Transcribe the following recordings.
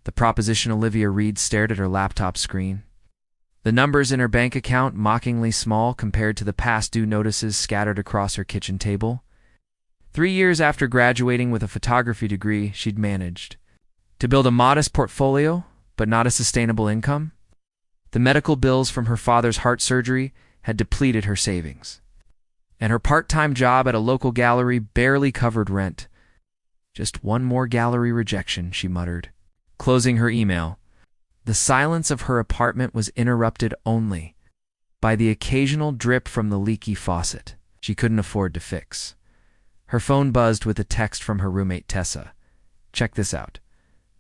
The proposition. Olivia Reed stared at her laptop screen. The numbers in her bank account mockingly small compared to the past due notices scattered across her kitchen table. 3 years after graduating with a photography degree, she'd managed to build a modest portfolio, but not a sustainable income. The medical bills from her father's heart surgery had depleted her savings, and her part-time job at a local gallery barely covered rent. Just one more gallery rejection, she muttered, closing her email. The silence of her apartment was interrupted only by the occasional drip from the leaky faucet she couldn't afford to fix. Her phone buzzed with a text from her roommate Tessa. Check this out.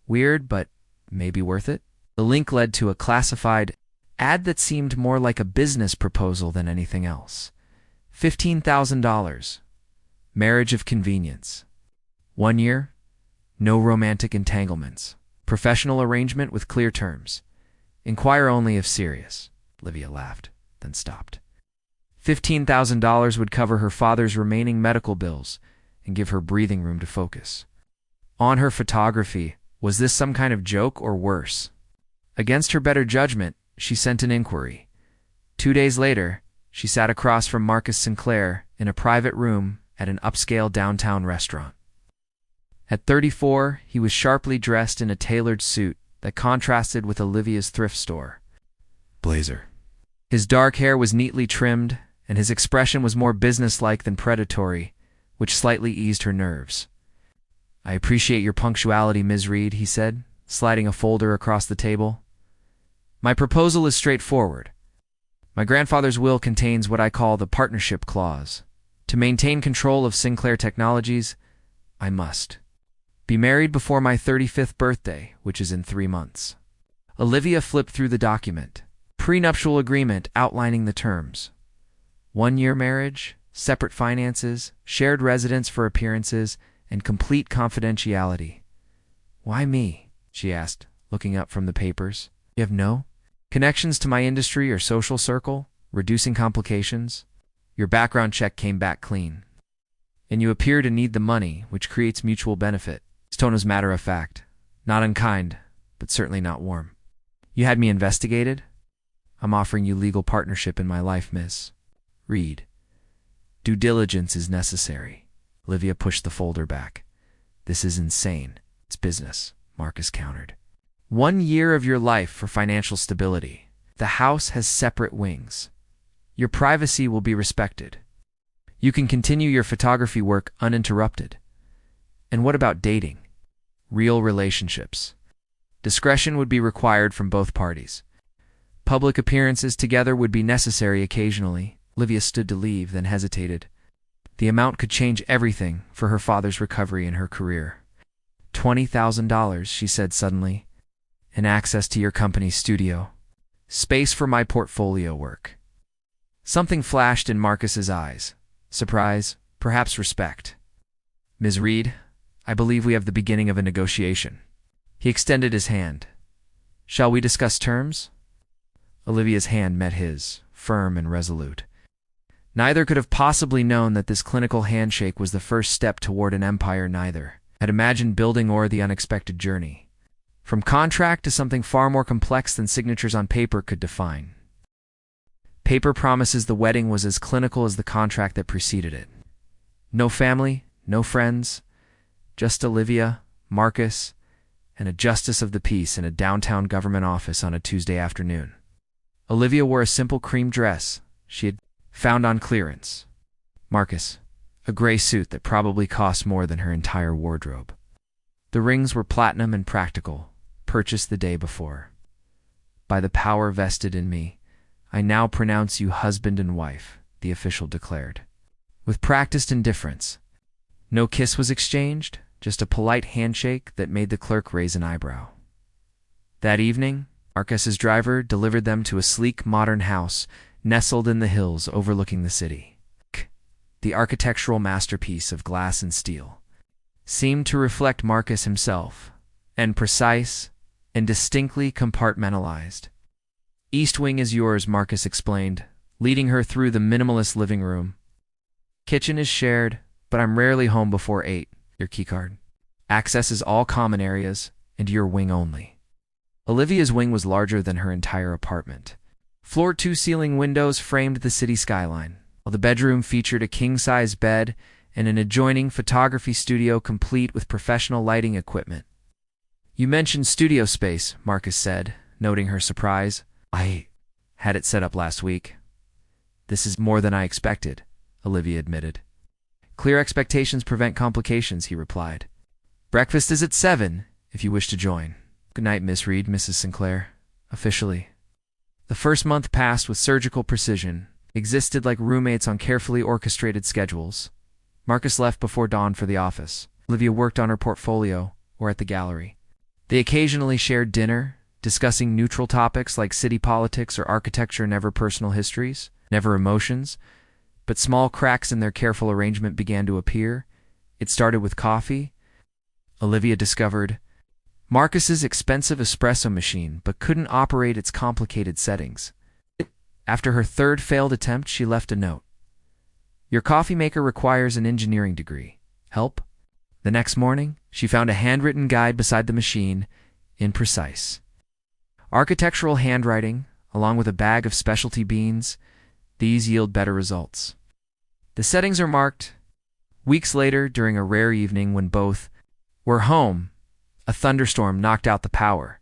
Weird, but maybe worth it? The link led to a classified ad that seemed more like a business proposal than anything else. $15,000. Marriage of convenience. 1 year. No romantic entanglements. Professional arrangement with clear terms. Inquire only if serious. Olivia laughed, then stopped. $15,000 would cover her father's remaining medical bills and give her breathing room to focus on her photography. Was this some kind of joke or worse? Against her better judgment, she sent an inquiry. 2 days later, she sat across from Marcus Sinclair in a private room at an upscale downtown restaurant. At 34, he was sharply dressed in a tailored suit that contrasted with Olivia's thrift store blazer. His dark hair was neatly trimmed, and his expression was more businesslike than predatory, which slightly eased her nerves. I appreciate your punctuality, Ms. Reed, he said, sliding a folder across the table. My proposal is straightforward. My grandfather's will contains what I call the partnership clause. To maintain control of Sinclair Technologies, I must be married before my 35th birthday, which is in 3 months. Olivia flipped through the document. Prenuptial agreement outlining the terms. 1-year marriage, separate finances, shared residence for appearances, and complete confidentiality. Why me? She asked, looking up from the papers. You have no connections to my industry or social circle, reducing complications? Your background check came back clean. And you appear to need the money, which creates mutual benefit. His tone was matter-of-fact, not unkind, but certainly not warm. You had me investigated? I'm offering you legal partnership in my life, Miss Reed. Due diligence is necessary. Olivia pushed the folder back. This is insane. It's business, Marcus countered. 1 year of your life for financial stability. The house has separate wings. Your privacy will be respected. You can continue your photography work uninterrupted. And what about dating? Real relationships. Discretion would be required from both parties. Public appearances together would be necessary occasionally. Olivia stood to leave, then hesitated. The amount could change everything for her father's recovery and her career. $20,000, she said suddenly, and access to your company's studio. Space for my portfolio work. Something flashed in Marcus's eyes. Surprise, perhaps respect. Ms. Reed, I believe we have the beginning of a negotiation. He extended his hand. Shall we discuss terms? Olivia's hand met his, firm and resolute. Neither could have possibly known that this clinical handshake was the first step toward an empire. Neither had imagined building or the unexpected journey. From contract to something far more complex than signatures on paper could define. Paper promises the wedding was as clinical as the contract that preceded it. No family, no friends, just Olivia, Marcus, and a justice of the peace in a downtown government office on a Tuesday afternoon. Olivia wore a simple cream dress she had found on clearance. Marcus, a gray suit that probably cost more than her entire wardrobe. The rings were platinum and practical, purchased the day before. By the power vested in me, I now pronounce you husband and wife, the official declared. With practiced indifference. No kiss was exchanged, just a polite handshake that made the clerk raise an eyebrow. That evening, Marcus's driver delivered them to a sleek, modern house nestled in the hills overlooking the city. The architectural masterpiece of glass and steel seemed to reflect Marcus himself, and precise and distinctly compartmentalized. East wing is yours, Marcus explained, leading her through the minimalist living room. Kitchen is shared, but I'm rarely home before 8. Your keycard. Access is all common areas, and your wing only. Olivia's wing was larger than her entire apartment. Floor-to-ceiling windows framed the city skyline, while the bedroom featured a king-size bed and an adjoining photography studio complete with professional lighting equipment. "You mentioned studio space," Marcus said, noting her surprise. "I had it set up last week." "This is more than I expected," Olivia admitted. "Clear expectations prevent complications," he replied. "Breakfast is at 7, if you wish to join." "Good night, Miss Reed," Mrs. Sinclair. Officially. The first month passed with surgical precision, existed like roommates on carefully orchestrated schedules. Marcus left before dawn for the office. Olivia worked on her portfolio or at the gallery. They occasionally shared dinner, discussing neutral topics like city politics or architecture, never personal histories, never emotions. But small cracks in their careful arrangement began to appear. It started with coffee. Olivia discovered Marcus's expensive espresso machine, but couldn't operate its complicated settings. After her third failed attempt, she left a note. "Your coffee maker requires an engineering degree. Help?" The next morning, she found a handwritten guide beside the machine, in precise architectural handwriting, along with a bag of specialty beans. These yield better results. The settings are marked. Weeks later, during a rare evening when both were home, a thunderstorm knocked out the power.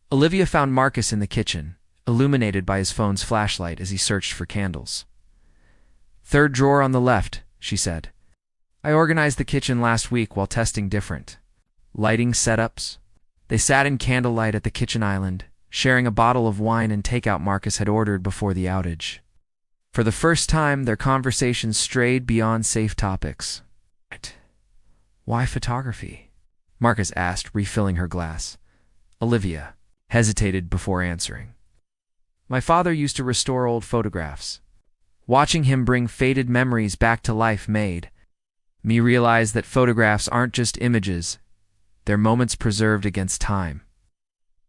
Olivia found Marcus in the kitchen, illuminated by his phone's flashlight as he searched for candles. "Third drawer on the left," she said. "I organized the kitchen last week while testing different lighting setups." They sat in candlelight at the kitchen island, sharing a bottle of wine and takeout Marcus had ordered before the outage. For the first time, their conversations strayed beyond safe topics. "Why photography?" Marcus asked, refilling her glass. Olivia hesitated before answering. "My father used to restore old photographs. Watching him bring faded memories back to life made me realize that photographs aren't just images, they're moments preserved against time."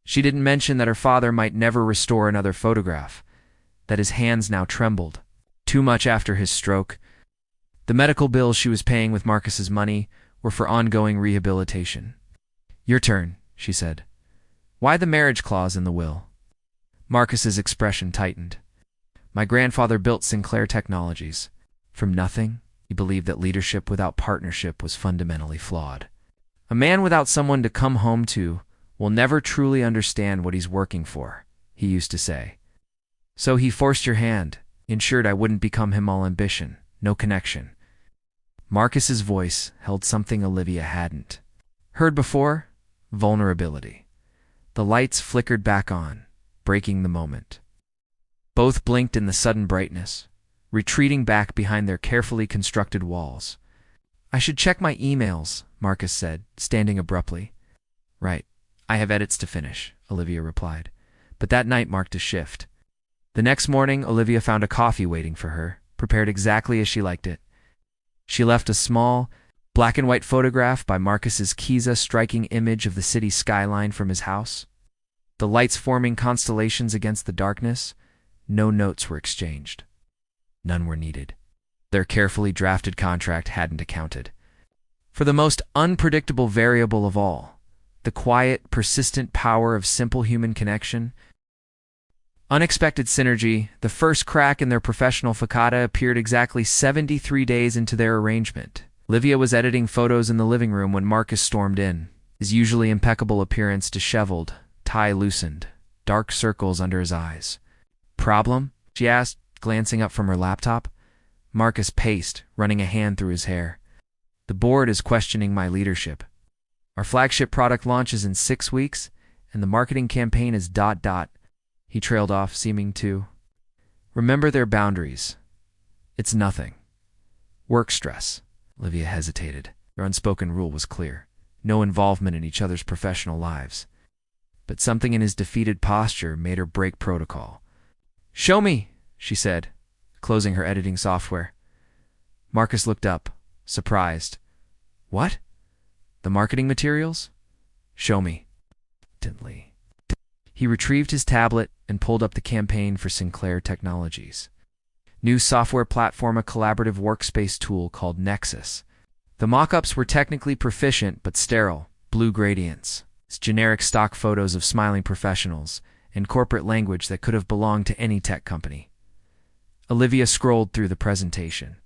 She didn't mention that her father might never restore another photograph, that his hands now trembled. Too much after his stroke. The medical bills she was paying with Marcus's money were for ongoing rehabilitation. "Your turn," she said. "Why the marriage clause in the will?" Marcus's expression tightened. "My grandfather built Sinclair Technologies. From nothing, he believed that leadership without partnership was fundamentally flawed. A man without someone to come home to will never truly understand what he's working for, he used to say. So he forced your hand, ensured I wouldn't become him all ambition, no connection." Marcus's voice held something Olivia hadn't heard before: vulnerability. The lights flickered back on, breaking the moment. Both blinked in the sudden brightness, retreating back behind their carefully constructed walls. "I should check my emails," Marcus said, standing abruptly. "Right. I have edits to finish," Olivia replied. But that night marked a shift. The next morning, Olivia found a coffee waiting for her, prepared exactly as she liked it. She left a small, black-and-white photograph by Marcus's Kiza striking image of the city skyline from his house. The lights forming constellations against the darkness. No notes were exchanged. None were needed. Their carefully drafted contract hadn't accounted for the most unpredictable variable of all: the quiet, persistent power of simple human connection. Unexpected synergy. The first crack in their professional facade appeared exactly 73 days into their arrangement. Olivia was editing photos in the living room when Marcus stormed in, his usually impeccable appearance disheveled, tie loosened, dark circles under his eyes. "Problem?" she asked, glancing up from her laptop. Marcus paced, running a hand through his hair. "The board is questioning my leadership. Our flagship product launches in 6 weeks, and the marketing campaign is ... He trailed off, seeming to remember their boundaries. "It's nothing. Work stress." Olivia hesitated. Their unspoken rule was clear: no involvement in each other's professional lives. But something in his defeated posture made her break protocol. "Show me," she said, closing her editing software. Marcus looked up, surprised. "What? The marketing materials?" "Show me." Instantly. He retrieved his tablet and pulled up the campaign for Sinclair Technologies. New software platform, a collaborative workspace tool called Nexus. The mock-ups were technically proficient but sterile, blue gradients, generic stock photos of smiling professionals, and corporate language that could have belonged to any tech company. Olivia scrolled through the presentation.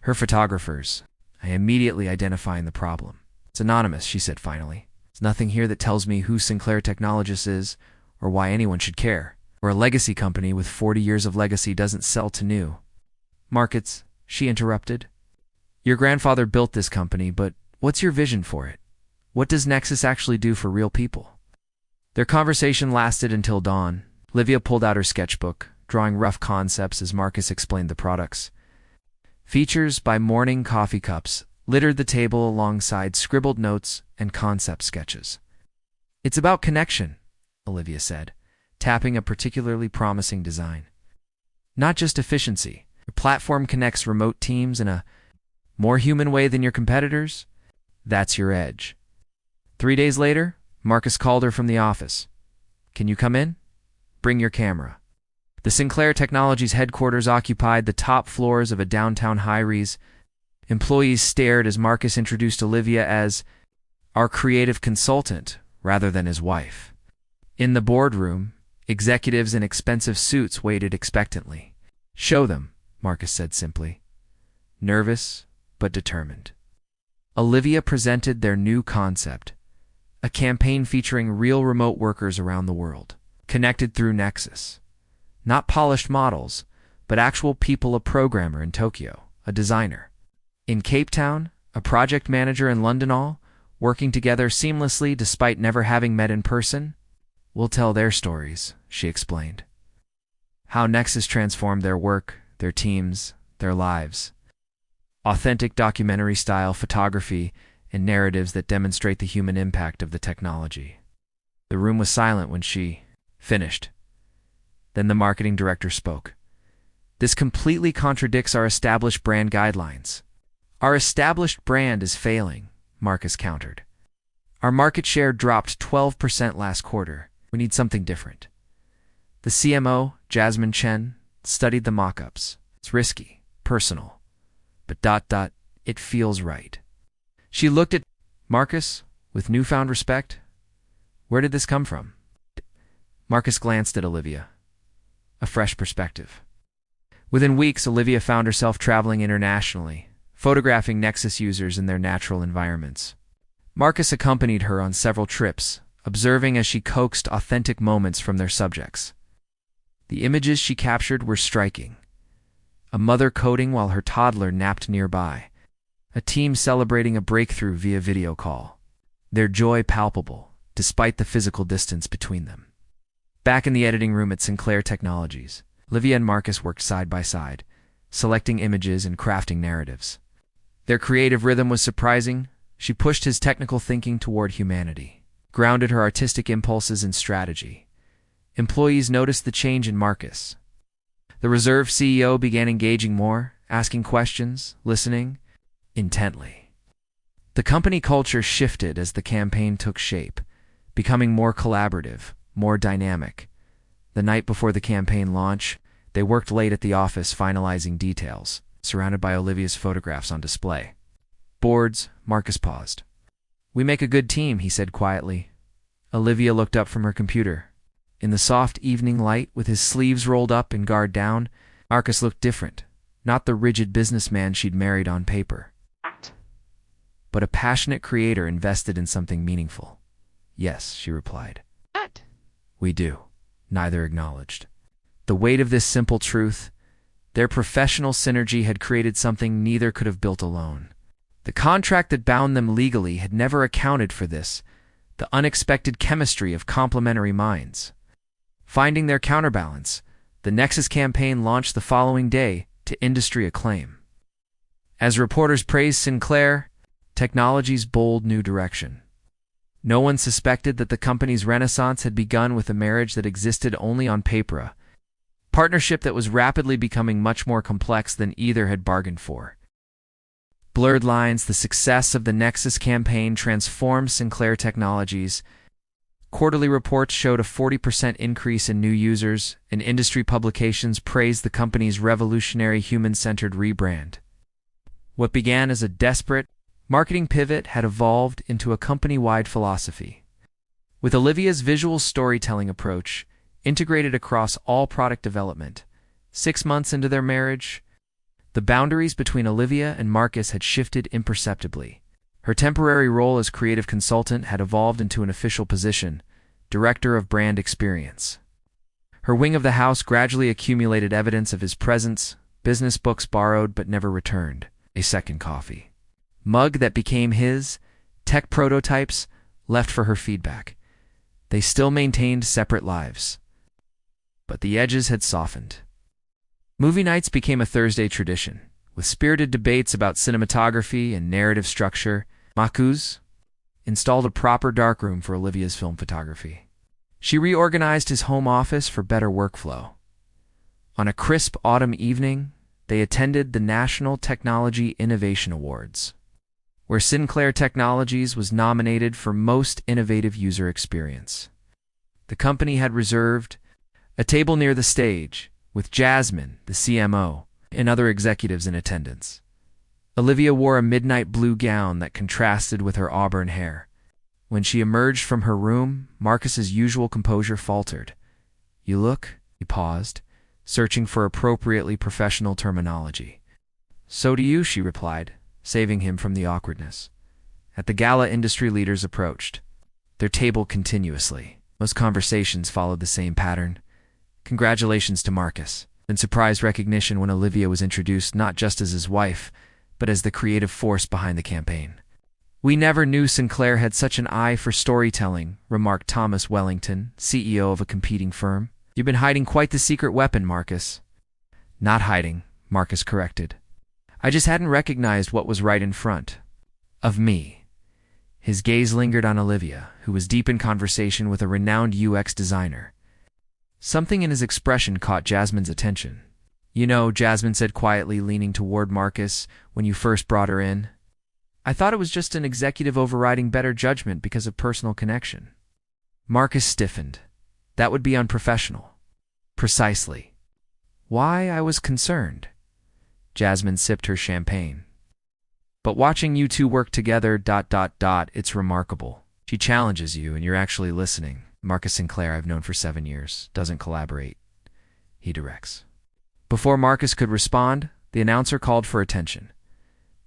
Her photographers, I immediately identifying the problem. It's anonymous, she said finally. There's nothing here that tells me who Sinclair Technologies is or why anyone should care. Or a legacy company with 40 years of legacy doesn't sell to new markets, she interrupted. Your grandfather built this company, but what's your vision for it? What does Nexus actually do for real people? Their conversation lasted until dawn. Olivia pulled out her sketchbook, drawing rough concepts as Marcus explained the products. Features by morning coffee cups littered the table alongside scribbled notes and concept sketches. It's about connection, Olivia said, tapping a particularly promising design. Not just efficiency. Your platform connects remote teams in a more human way than your competitors. That's your edge. 3 days later, Marcus called her from the office. Can you come in? Bring your camera. The Sinclair Technologies headquarters occupied the top floors of a downtown high-rise. Employees stared as Marcus introduced Olivia as our creative consultant rather than his wife. In the boardroom, executives in expensive suits waited expectantly. Show them, Marcus said simply. Nervous, but determined. Olivia presented their new concept, a campaign featuring real remote workers around the world, connected through Nexus. Not polished models, but actual people, a programmer in Tokyo, a designer in Cape Town, a project manager in London, all working together seamlessly despite never having met in person. We'll tell their stories, she explained. How Nexus transformed their work, their teams, their lives. Authentic documentary-style photography and narratives that demonstrate the human impact of the technology. The room was silent when she finished. Then the marketing director spoke. This completely contradicts our established brand guidelines. Our established brand is failing, Marcus countered. Our market share dropped 12% last quarter. We need something different. The CMO, Jasmine Chen, studied the mock-ups. It's risky, personal, but it feels right. She looked at Marcus with newfound respect. Where did this come from? Marcus glanced at Olivia. A fresh perspective. Within weeks, Olivia found herself traveling internationally, photographing Nexus users in their natural environments. Marcus accompanied her on several trips, observing as she coaxed authentic moments from their subjects. The images she captured were striking. A mother coding while her toddler napped nearby. A team celebrating a breakthrough via video call. Their joy palpable, despite the physical distance between them. Back in the editing room at Sinclair Technologies, Olivia and Marcus worked side by side, selecting images and crafting narratives. Their creative rhythm was surprising. She pushed his technical thinking toward humanity, grounded her artistic impulses in strategy. Employees noticed the change in Marcus. The reserved CEO began engaging more, asking questions, listening intently. The company culture shifted as the campaign took shape, becoming more collaborative, more dynamic. The night before the campaign launch, they worked late at the office finalizing details, surrounded by Olivia's photographs on display. Boards, Marcus paused. We make a good team, he said quietly. Olivia looked up from her computer. In the soft evening light, with his sleeves rolled up and guard down, Marcus looked different. Not the rigid businessman she'd married on paper, but a passionate creator invested in something meaningful. Yes, she replied. We do. Neither acknowledged. The weight of this simple truth, their professional synergy had created something neither could have built alone. The contract that bound them legally had never accounted for this, the unexpected chemistry of complementary minds. Finding their counterbalance, the Nexus campaign launched the following day to industry acclaim. As reporters praised Sinclair Technologies' bold new direction. No one suspected that the company's renaissance had begun with a marriage that existed only on paper, a partnership that was rapidly becoming much more complex than either had bargained for. Blurred lines, the success of the Nexus campaign transformed Sinclair Technologies. Quarterly reports showed a 40% increase in new users, and industry publications praised the company's revolutionary human-centered rebrand. What began as a desperate marketing pivot had evolved into a company-wide philosophy. With Olivia's visual storytelling approach integrated across all product development, 6 months into their marriage, the boundaries between Olivia and Marcus had shifted imperceptibly. Her temporary role as creative consultant had evolved into an official position, director of brand experience. Her wing of the house gradually accumulated evidence of his presence, business books borrowed but never returned, a second coffee mug that became his, tech prototypes left for her feedback. They still maintained separate lives, but the edges had softened. Movie nights became a Thursday tradition, with spirited debates about cinematography and narrative structure. Marcus installed a proper darkroom for Olivia's film photography. She reorganized his home office for better workflow. On a crisp autumn evening, they attended the National Technology Innovation Awards, where Sinclair Technologies was nominated for Most Innovative User Experience. The company had reserved a table near the stage, with Jasmine, the CMO, and other executives in attendance. Olivia wore a midnight blue gown that contrasted with her auburn hair. When she emerged from her room, Marcus's usual composure faltered. "You look," he paused, searching for appropriately professional terminology. "So do you," she replied, saving him from the awkwardness. At the gala, industry leaders approached their table continuously. Most conversations followed the same pattern. Congratulations to Marcus, and surprised recognition when Olivia was introduced not just as his wife, but as the creative force behind the campaign. "We never knew Sinclair had such an eye for storytelling," remarked Thomas Wellington, CEO of a competing firm. "You've been hiding quite the secret weapon, Marcus." "Not hiding," Marcus corrected. "I just hadn't recognized what was right in front of me." His gaze lingered on Olivia, who was deep in conversation with a renowned UX designer. Something in his expression caught Jasmine's attention. "You know," Jasmine said quietly, leaning toward Marcus, "when you first brought her in, I thought it was just an executive overriding better judgment because of personal connection." Marcus stiffened. "That would be unprofessional." "Precisely why I was concerned." Jasmine sipped her champagne. "But watching you two work together, it's remarkable. She challenges you and you're actually listening. Marcus Sinclair, I've known for 7 years, doesn't collaborate. He directs." Before Marcus could respond, the announcer called for attention.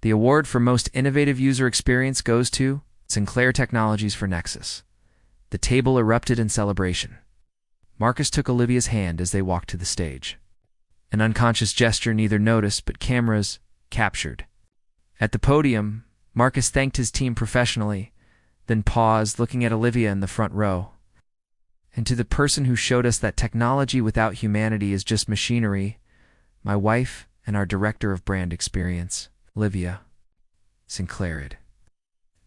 "The award for Most Innovative User Experience goes to Sinclair Technologies for Nexus." The table erupted in celebration. Marcus took Olivia's hand as they walked to the stage. An unconscious gesture neither noticed but cameras captured. At the podium, Marcus thanked his team professionally, then paused, looking at Olivia in the front row. "And to the person who showed us that technology without humanity is just machinery, my wife and our director of brand experience, Olivia Sinclair.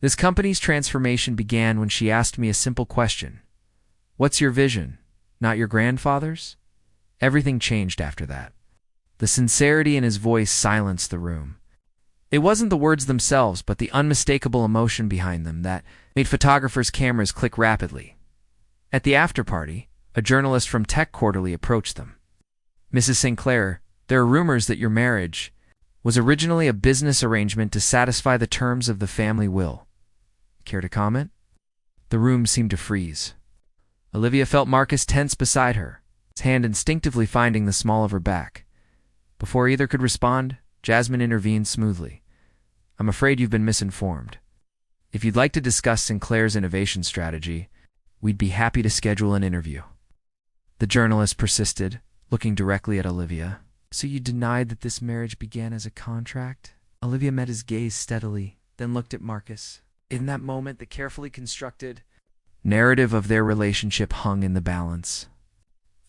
This company's transformation began when she asked me a simple question. What's your vision? Not your grandfather's?" Everything changed after that. The sincerity in his voice silenced the room. It wasn't the words themselves, but the unmistakable emotion behind them that made photographers' cameras click rapidly. At the after-party, a journalist from Tech Quarterly approached them. "Mrs. Sinclair, there are rumors that your marriage was originally a business arrangement to satisfy the terms of the family will. Care to comment?" The room seemed to freeze. Olivia felt Marcus tense beside her, his hand instinctively finding the small of her back. Before either could respond, Jasmine intervened smoothly. "I'm afraid you've been misinformed. If you'd like to discuss Sinclair's innovation strategy, we'd be happy to schedule an interview." The journalist persisted, looking directly at Olivia. "So you denied that this marriage began as a contract?" Olivia met his gaze steadily, then looked at Marcus. In that moment, the carefully constructed narrative of their relationship hung in the balance.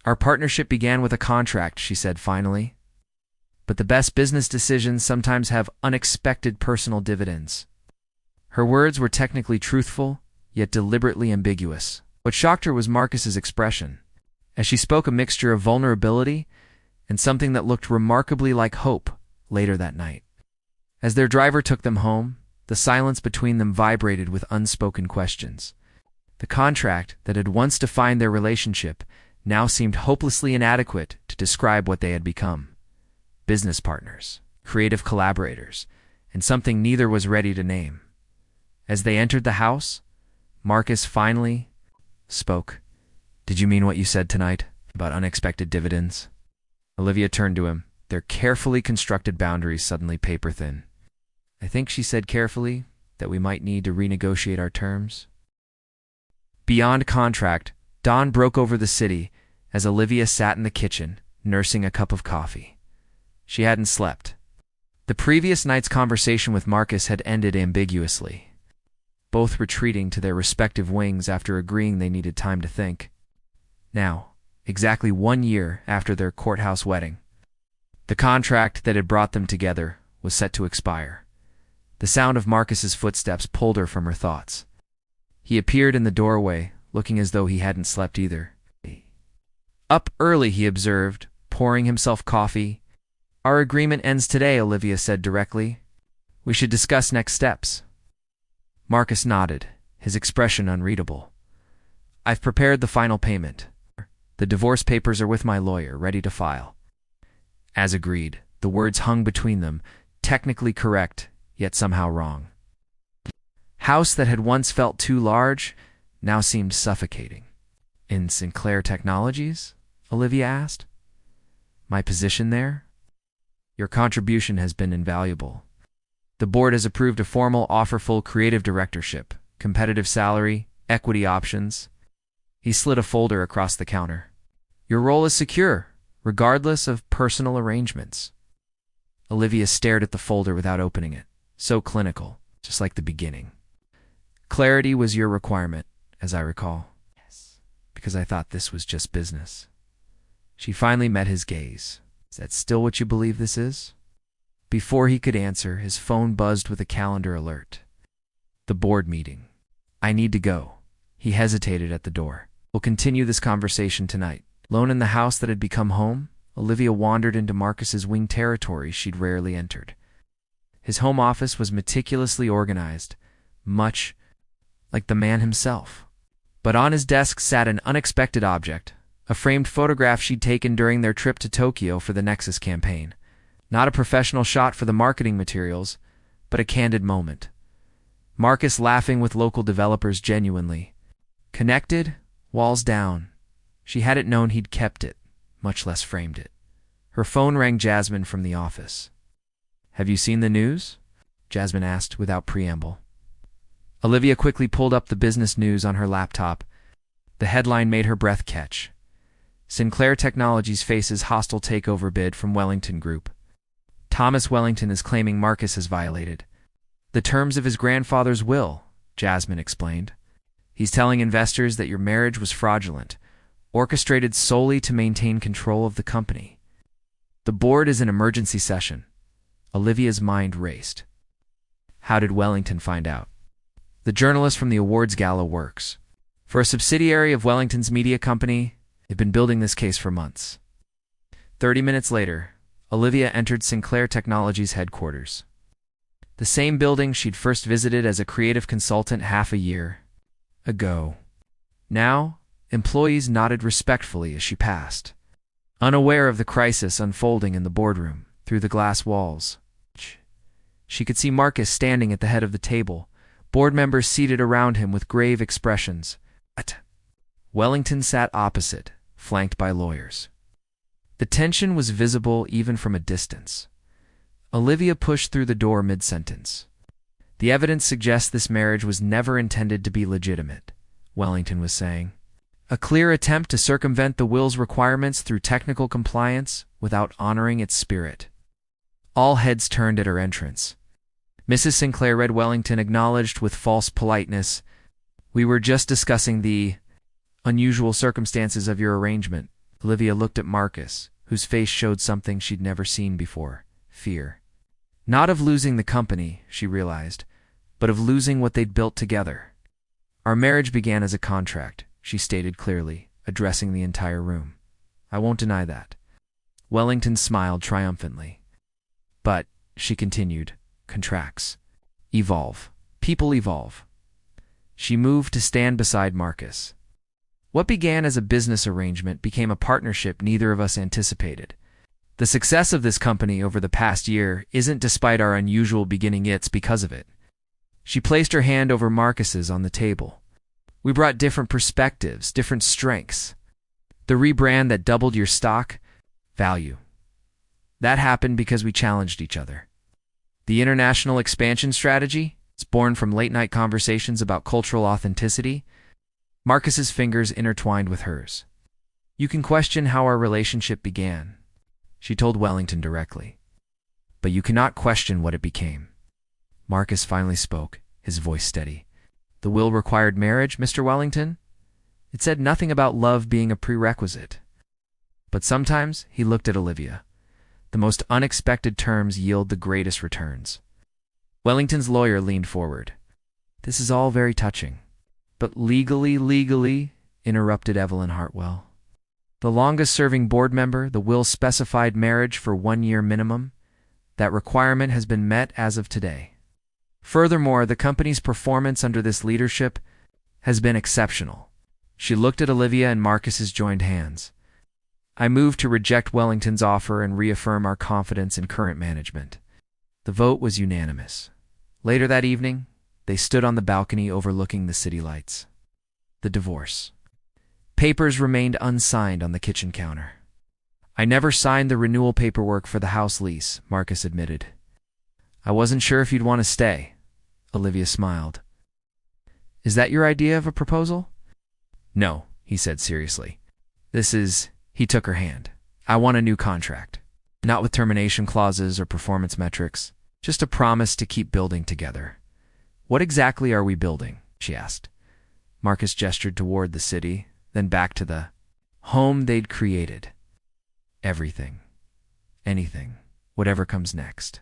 "Our partnership began with a contract," she said finally. "But the best business decisions sometimes have unexpected personal dividends." Her words were technically truthful, yet deliberately ambiguous. What shocked her was Marcus's expression. As she spoke, a mixture of vulnerability and something that looked remarkably like hope later that night. As their driver took them home, the silence between them vibrated with unspoken questions. The contract that had once defined their relationship now seemed hopelessly inadequate to describe what they had become. Business partners, creative collaborators, and something neither was ready to name. As they entered the house, Marcus finally spoke. Did you mean what you said tonight about unexpected dividends? Olivia turned to him, their carefully constructed boundaries suddenly paper-thin. I think she said carefully that we might need to renegotiate our terms. Beyond contract, dawn broke over the city as Olivia sat in the kitchen, nursing a cup of coffee. She hadn't slept. The previous night's conversation with Marcus had ended ambiguously, both retreating to their respective wings after agreeing they needed time to think. Now, exactly 1 year after their courthouse wedding, the contract that had brought them together was set to expire. The sound of Marcus's footsteps pulled her from her thoughts. He appeared in the doorway, looking as though he hadn't slept either. Up early, he observed, pouring himself coffee. Our agreement ends today, Olivia said directly. We should discuss next steps. Marcus nodded, his expression unreadable. I've prepared the final payment. The divorce papers are with my lawyer, ready to file. As agreed, the words hung between them, technically correct, yet somehow wrong. House that had once felt too large now seemed suffocating. In Sinclair Technologies? Olivia asked. My position there? Your contribution has been invaluable. The board has approved a formal offer, full creative directorship, competitive salary, equity options. He slid a folder across the counter. Your role is secure, regardless of personal arrangements. Olivia stared at the folder without opening it, so clinical, just like the beginning. Clarity was your requirement, as I recall. Yes. Because I thought this was just business. She finally met his gaze. Is that still what you believe this is? Before he could answer, his phone buzzed with a calendar alert. The board meeting. I need to go. He hesitated at the door. We'll continue this conversation tonight. Alone in the house that had become home, Olivia wandered into Marcus's wing territory she'd rarely entered. His home office was meticulously organized, much like the man himself. But on his desk sat an unexpected object, a framed photograph she'd taken during their trip to Tokyo for the Nexus campaign. Not a professional shot for the marketing materials, but a candid moment. Marcus laughing with local developers genuinely. Connected, walls down. She hadn't known he'd kept it, much less framed it. Her phone rang. Jasmine from the office. Have you seen the news? Jasmine asked without preamble. Olivia quickly pulled up the business news on her laptop. The headline made her breath catch. Sinclair Technologies faces hostile takeover bid from Wellington Group. Thomas Wellington is claiming Marcus has violated the terms of his grandfather's will, Jasmine explained. He's telling investors that your marriage was fraudulent, orchestrated solely to maintain control of the company. The board is in emergency session. Olivia's mind raced. How did Wellington find out? The journalist from the awards gala works for a subsidiary of Wellington's media company. They've been building this case for months. 30 minutes later, Olivia entered Sinclair Technologies' headquarters. The same building she'd first visited as a creative consultant half a year ago. Now, employees nodded respectfully as she passed, unaware of the crisis unfolding in the boardroom through the glass walls. She could see Marcus standing at the head of the table, board members seated around him with grave expressions. Wellington sat opposite, flanked by lawyers. The tension was visible even from a distance. Olivia pushed through the door mid-sentence. The evidence suggests this marriage was never intended to be legitimate, Wellington was saying. A clear attempt to circumvent the will's requirements through technical compliance without honoring its spirit. All heads turned at her entrance. Mrs. Sinclair read. Wellington acknowledged with false politeness. We were just discussing the unusual circumstances of your arrangement. Olivia looked at Marcus, whose face showed something she'd never seen before. Fear. Not of losing the company, she realized, but of losing what they'd built together. Our marriage began as a contract, she stated clearly, addressing the entire room. I won't deny that. Wellington smiled triumphantly. But, she continued, contracts evolve. People evolve. She moved to stand beside Marcus. What began as a business arrangement became a partnership neither of us anticipated. The success of this company over the past year isn't despite our unusual beginning, it's because of it. She placed her hand over Marcus's on the table. We brought different perspectives, different strengths. The rebrand that doubled your stock value. That happened because we challenged each other. The international expansion strategy, it's born from late-night conversations about cultural authenticity. Marcus's fingers intertwined with hers. You can question how our relationship began, she told Wellington directly. But you cannot question what it became. Marcus finally spoke, his voice steady. The will required marriage, Mr. Wellington? It said nothing about love being a prerequisite. But sometimes he looked at Olivia. The most unexpected terms yield the greatest returns. Wellington's lawyer leaned forward. This is all very touching. But legally, interrupted Evelyn Hartwell. The longest-serving board member, the will specified marriage for 1 year minimum. That requirement has been met as of today. Furthermore, the company's performance under this leadership has been exceptional. She looked at Olivia and Marcus's joined hands. I move to reject Wellington's offer and reaffirm our confidence in current management. The vote was unanimous. Later that evening, they stood on the balcony overlooking the city lights. The divorce. Papers remained unsigned on the kitchen counter. I never signed the renewal paperwork for the house lease, Marcus admitted. I wasn't sure if you'd want to stay. Olivia smiled. Is that your idea of a proposal? No, he said seriously. He took her hand. I want a new contract. Not with termination clauses or performance metrics, just a promise to keep building together. What exactly are we building? She asked. Marcus gestured toward the city, then back to the home they'd created. Everything. Anything. Whatever comes next.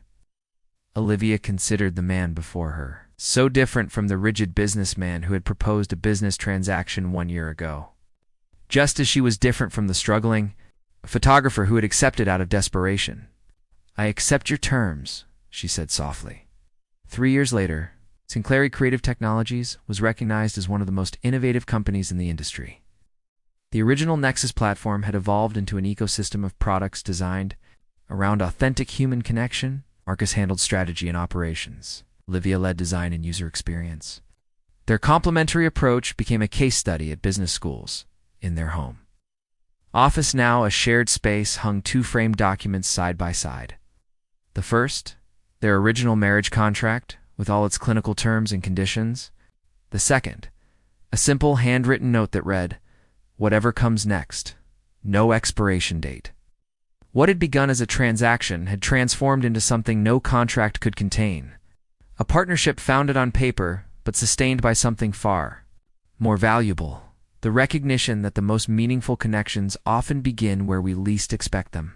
Olivia considered the man before her, so different from the rigid businessman who had proposed a business transaction 1 year ago. Just as she was different from the struggling photographer who had accepted out of desperation. I accept your terms, she said softly. 3 years later, Sinclair Creative Technologies was recognized as one of the most innovative companies in the industry. The original Nexus platform had evolved into an ecosystem of products designed around authentic human connection. Marcus handled strategy and operations. Olivia led design and user experience. Their complementary approach became a case study at business schools in their home. Office Now, a shared space, hung 2 framed documents side by side. The first, their original marriage contract, with all its clinical terms and conditions. The second, a simple handwritten note that read, whatever comes next, no expiration date. What had begun as a transaction had transformed into something no contract could contain. A partnership founded on paper, but sustained by something far more valuable. The recognition that the most meaningful connections often begin where we least expect them.